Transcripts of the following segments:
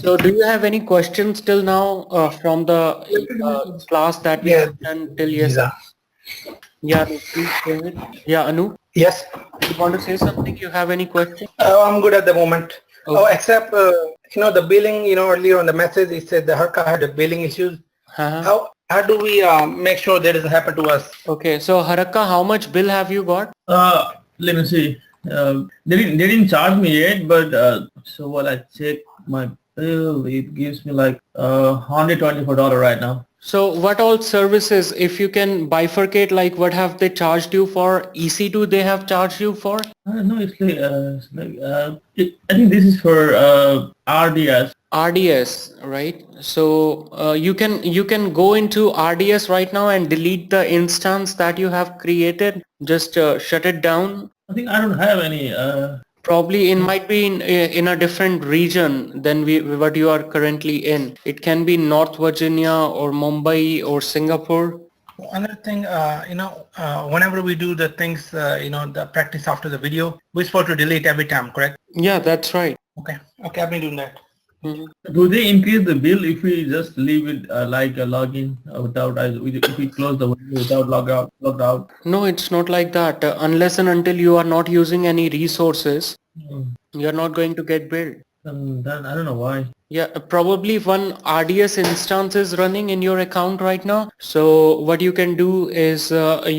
So do you have any questions till now from the class that we Yeah, have done till these yesterday? are. Yeah, Anu, please go ahead. Yeah, Anu, Yes. you want to say something? You have any question? I'm good at the moment. Oh, Okay. except the billing. Earlier on the message it said the Harka had the billing issues. Uh-huh. How do we make sure that doesn't happen to us? Okay, so Haraka, how much bill have you got? Let me see. They didn't charge me yet, but so what I check my bill, it gives me like $124 right now. So what all services, if you can bifurcate, like what have they charged you for? EC2 they have charged you for? No, I think this is for RDS. RDS, right? So you can go into RDS right now and delete the instance that you have created. Just shut it down. I think I don't have any. Probably it might be in a different region than what you are currently in. It can be North Virginia or Mumbai or Singapore. Another thing, whenever we do the things, the practice after the video, we're supposed to delete every time, correct? Yeah, that's right. Okay. Okay, I've been doing that. Mhm. Do they increase the bill if we just leave it like a login if we close the window without logged out? No, it's not like that. Unless and until you are not using any resources, Hmm. you're not going to get billed. Then I don't know why. Yeah, probably one RDS instance is running in your account right now. So what you can do is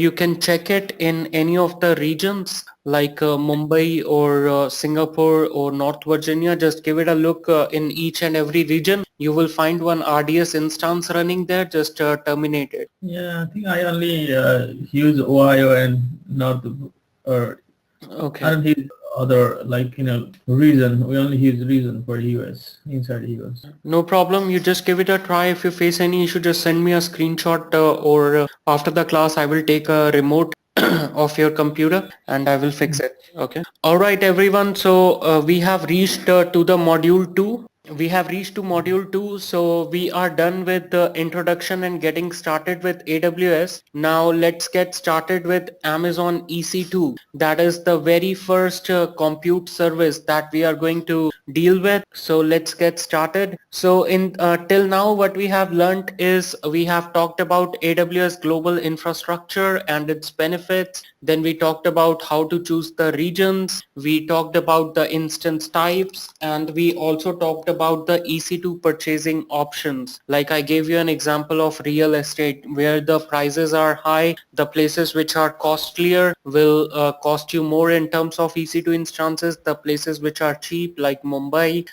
you can check it in any of the regions like Mumbai or Singapore or North Virginia. Just give it a look in each and every region. You will find one RDS instance running there. Just terminate it. Yeah, I think I only use Ohio and not or I Okay. don't use other reason. We only use reason for US inside US. No problem. You just give it a try. If you face any issue, just send me a screenshot or after the class, I will take a remote of your computer and I will fix it. Okay. All right, everyone. So we have reached to the module 2. We have reached to module 2. So we are done with the introduction and getting started with AWS. Now let's get started with Amazon EC2. That is the very first compute service that we are going to deal with. So let's get started. So in till now what we have learned is we have talked about AWS global infrastructure and its benefits. Then we talked about how to choose the regions. We talked about the instance types, and we also talked about the EC2 purchasing options. Like I gave you an example of real estate where the prices are high, the places which are costlier will cost you more in terms of EC2 instances. The places which are cheap like Mumbai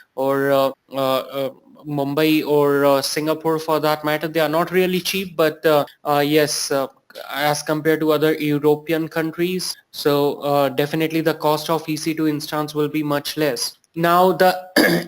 or Singapore for that matter, they are not really cheap, but yes, as compared to other European countries. So definitely the cost of EC2 instance will be much less. Now the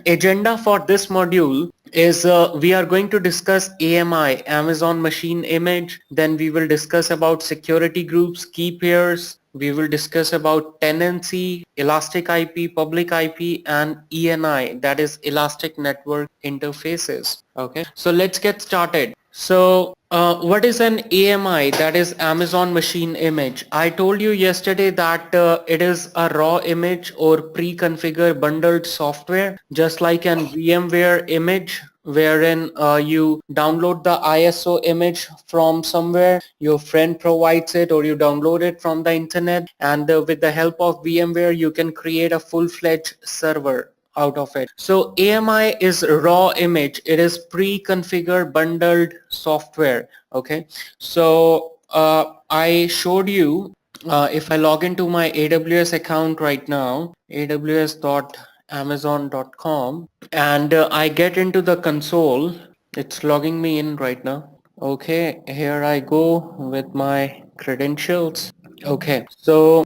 agenda for this module is we are going to discuss AMI, Amazon Machine Image. Then we will discuss about security groups, key pairs. We will discuss about tenancy, elastic IP, public IP, and ENI, that is Elastic Network Interfaces. Okay, so let's get started. So what is an AMI, that is Amazon Machine Image? I told you yesterday that it is a raw image or pre-configured bundled software, just like an VMware image, wherein you download the ISO image from somewhere, your friend provides it or you download it from the internet, and with the help of VMware you can create a full-fledged server out of it. So AMI is raw image. It is pre-configured bundled software. Okay, so I showed you if I log into my AWS account right now, aws.amazon.com, and I get into the console. It's logging me in right now. Okay, here I go with my credentials. Okay, so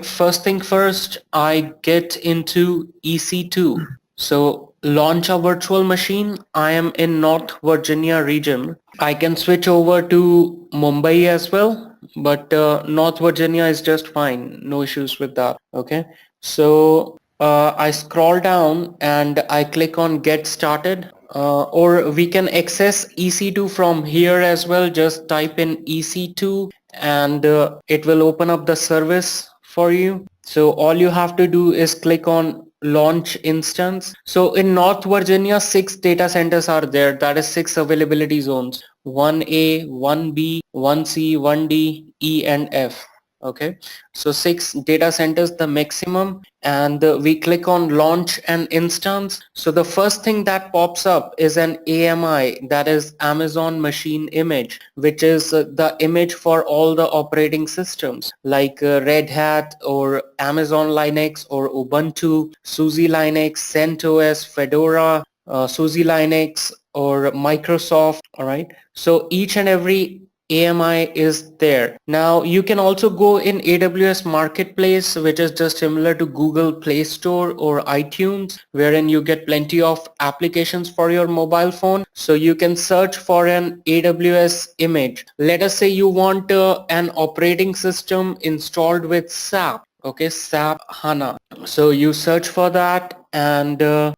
first thing first, I get into EC2. So launch a virtual machine. I am in North Virginia region. I can switch over to Mumbai as well, but North Virginia is just fine. No issues with that. Okay, so I scroll down and I click on get started. Or we can access EC2 from here as well. Just type in EC2 and it will open up the service for you. So all you have to do is click on launch instance. So in North Virginia, 6 data centers are there. That is 6 availability zones: 1A, 1B, 1C, 1D, E and F. Okay, so 6 data centers, the maximum, and we click on launch an instance. So the first thing that pops up is an AMI, that is Amazon Machine Image, which is the image for all the operating systems like Red Hat or Amazon Linux or Ubuntu, SUSE Linux, CentOS, Fedora, SUSE Linux or Microsoft. All right, so each and every AMI is there. Now you can also go in AWS Marketplace, which is just similar to Google Play Store or iTunes, wherein you get plenty of applications for your mobile phone. So you can search for an AWS image. Let us say you want an operating system installed with SAP. Okay, SAP HANA. So you search for that, and the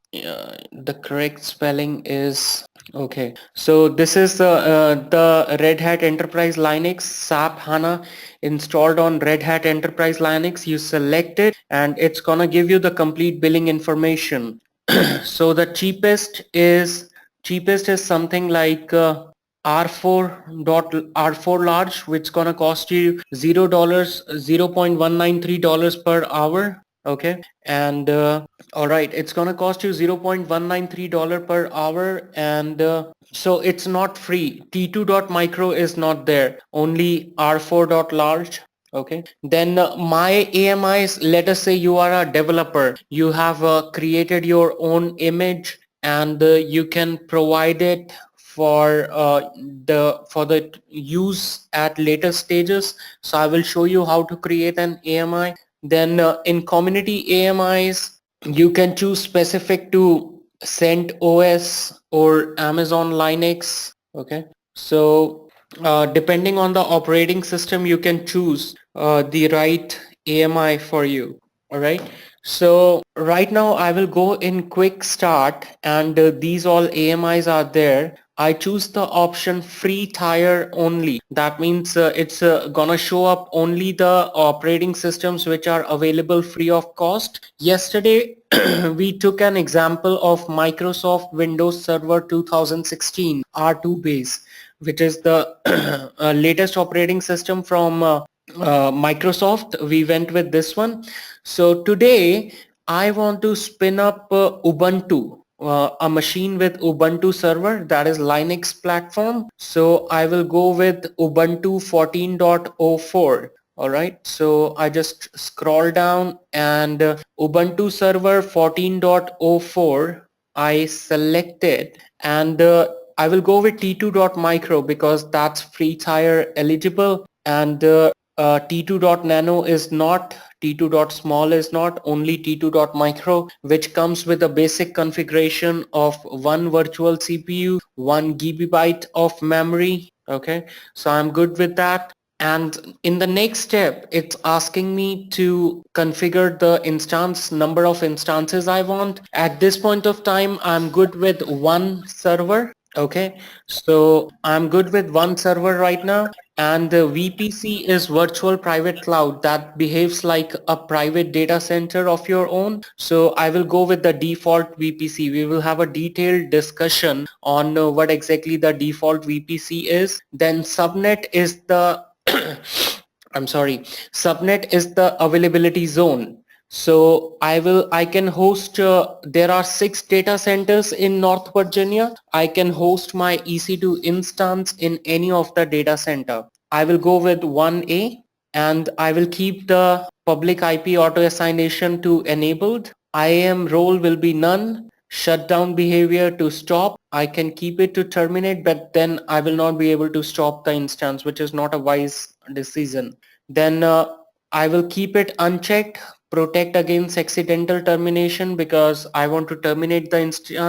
correct spelling is okay. So this is the Red Hat Enterprise Linux SAP HANA installed on Red Hat Enterprise Linux. You select it and it's gonna give you the complete billing information. So the cheapest is something like R4 large, which gonna cost you $0, $0.193 per hour. Okay, and all right, it's gonna cost you $0.193 per hour, and so it's not free. T2.micro is not there, only R4.large. Okay, then my AMIs, let us say you are a developer, you have created your own image, and you can provide it for the use at later stages. So I will show you how to create an AMI. Then in community AMIs, you can choose specific to CentOS or Amazon Linux. Okay, so depending on the operating system, you can choose the right AMI for you. All right, so right now I will go in quick start, and these all AMIs are there. I choose the option free tier only. That means it's gonna show up only the operating systems which are available free of cost. Yesterday we took an example of Microsoft Windows Server 2016 R2 base, which is the latest operating system from Microsoft. We went with this one. So today I want to spin up Ubuntu, a machine with Ubuntu server, that is Linux platform. So I will go with Ubuntu 14.04. All right, so I just scroll down, and Ubuntu server 14.04 I selected, and I will go with T2.micro because that's free tier eligible, and T2.nano is not, T2.small is not, only T2.micro, which comes with a basic configuration of one virtual CPU, 1 GB of memory. Okay, so I'm good with that. And in the next step, it's asking me to configure the instance, number of instances I want. At this point of time, I'm good with one server. Okay, so I'm good with one server right now, and the VPC is virtual private cloud that behaves like a private data center of your own. So I will go with the default VPC. We will have a detailed discussion on what exactly the default VPC is. Then subnet is the I'm sorry, subnet is the availability zone. So I can host, there are 6 data centers in North Virginia. I can host my EC2 instance in any of the data center. I will go with 1A, and I will keep the public IP auto assignation to enabled. IAM role will be none. Shutdown behavior to stop. I can keep it to terminate, but then I will not be able to stop the instance, which is not a wise decision. Then I will keep it unchecked, protect against accidental termination, because I want to terminate the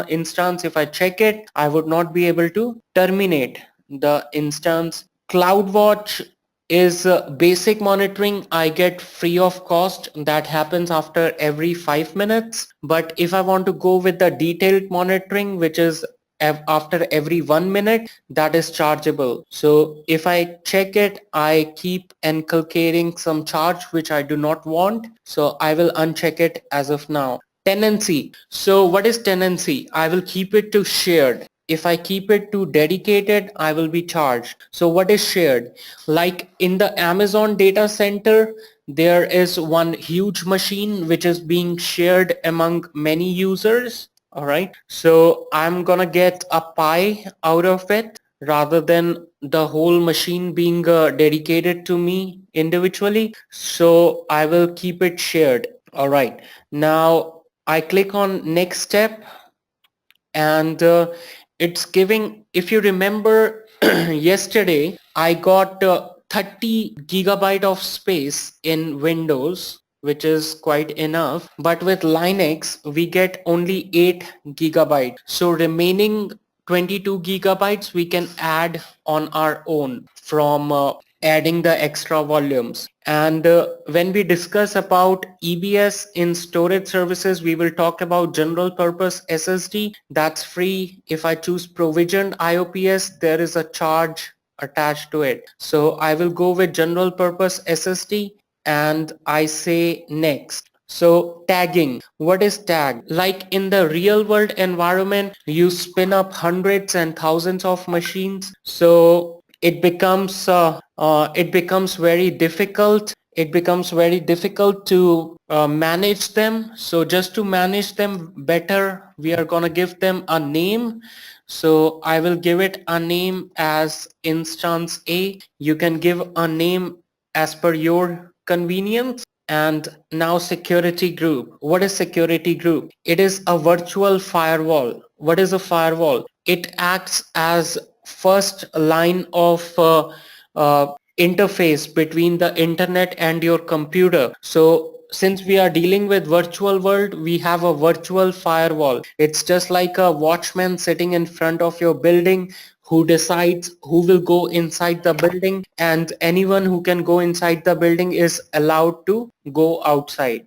instance. If I check it, I would not be able to terminate the instance. CloudWatch is basic monitoring. I get free of cost. That happens after every 5 minutes. But if I want to go with the detailed monitoring, which is after every 1 minute, that is chargeable. So if I check it, I keep inculcating some charge which I do not want. So I will uncheck it as of now. Tenancy. So what is tenancy? I will keep it to shared. If I keep it to dedicated, I will be charged. So what is shared? Like in the Amazon data center, there is one huge machine which is being shared among many users. All right. So I'm gonna get a pie out of it rather than the whole machine being dedicated to me individually. So I will keep it shared. All right. Now I click on next step, and it's giving, if you remember, yesterday I got 30 gigabyte of space in Windows, which is quite enough, but with Linux we get only 8 gigabyte. So remaining 22 gigabytes we can add on our own from adding the extra volumes. And when we discuss about EBS in storage services, we will talk about general purpose SSD. That's free. If I choose provisioned IOPS, there is a charge attached to it. So I will go with general purpose SSD and I say next. So tagging, what is tag? Like in the real world environment, you spin up hundreds and thousands of machines. So it becomes very difficult. It becomes very difficult to manage them. So just to manage them better, we are gonna give them a name. So I will give it a name as instance A. You can give a name as per your convenience. And now security group. What is security group? It is a virtual firewall. What is a firewall? It acts as first line of interface between the internet and your computer. So since we are dealing with virtual world, we have a virtual firewall. It's just like a watchman sitting in front of your building who decides who will go inside the building, and anyone who can go inside the building is allowed to go outside.